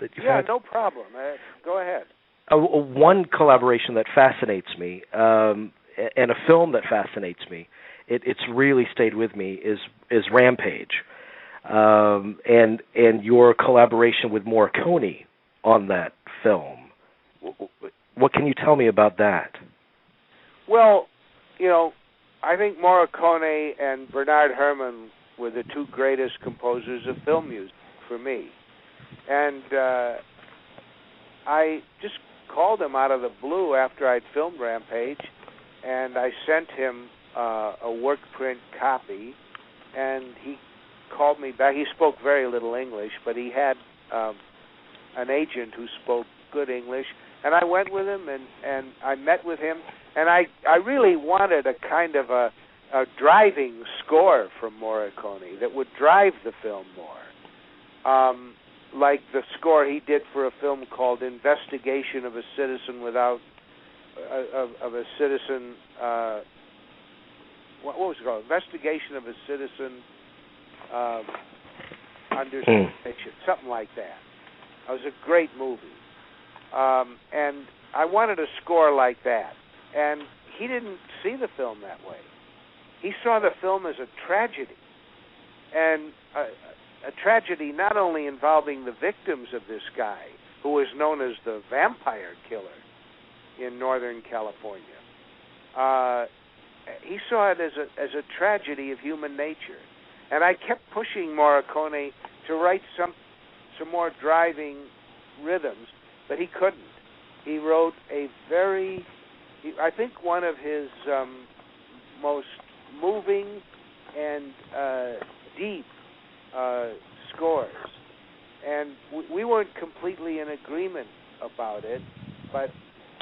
that you've had? had? Yeah, no problem. Go ahead. One collaboration that fascinates me, and a film that fascinates me, it's really stayed with me, is Rampage, and your collaboration with Morricone on that film. What can you tell me about that? Well, I think Morricone and Bernard Herrmann were the two greatest composers of film music for me. And I just called him out of the blue after I'd filmed Rampage, and I sent him a work print copy, and he called me back. He spoke very little English, but he had an agent who spoke good English, and I went with him, and I met with him, and I really wanted a kind of a driving score from Morricone that would drive the film more, like the score he did for a film called Investigation of a Citizen Without of a Citizen. What was it called? Investigation of a Citizen Under Suspicion, something like that. It was a great movie, and I wanted a score like that. And he didn't see the film that way. He saw the film as a tragedy, and a tragedy not only involving the victims of this guy, who was known as the vampire killer in Northern California. He saw it as a tragedy of human nature, and I kept pushing Morricone to write some more driving rhythms, but he couldn't. He wrote I think one of his most moving and deep scores, and we weren't completely in agreement about it, but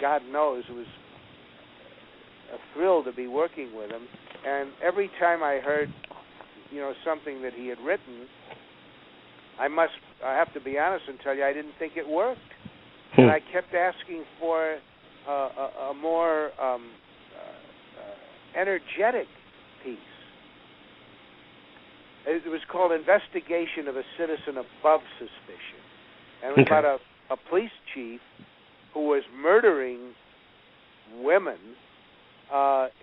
God knows it was a thrill to be working with him. And every time I heard, something that he had written, I have to be honest and tell you I didn't think it worked, and I kept asking for a more energetic piece. It was called Investigation of a Citizen Above Suspicion. And it was about a police chief who was murdering women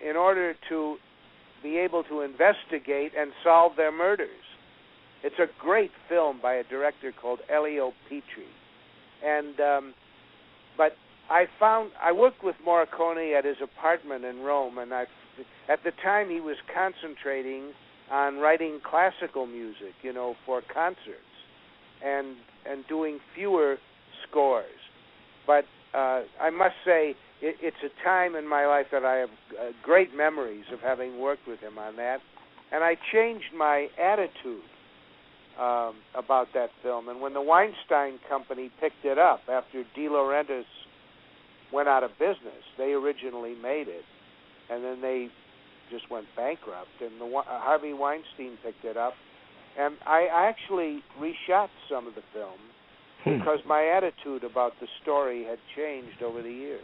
in order to be able to investigate and solve their murders. It's a great film by a director called Ennio Morricone. And but I worked with Morricone at his apartment in Rome, and at the time he was concentrating on writing classical music, for concerts, and doing fewer scores. But I must say, it's a time in my life that I have great memories of having worked with him on that, and I changed my attitude about that film. And when the Weinstein Company picked it up after De Laurentiis went out of business, they originally made it, and then they just went bankrupt, and Harvey Weinstein picked it up, and I actually reshot some of the film because my attitude about the story had changed over the years.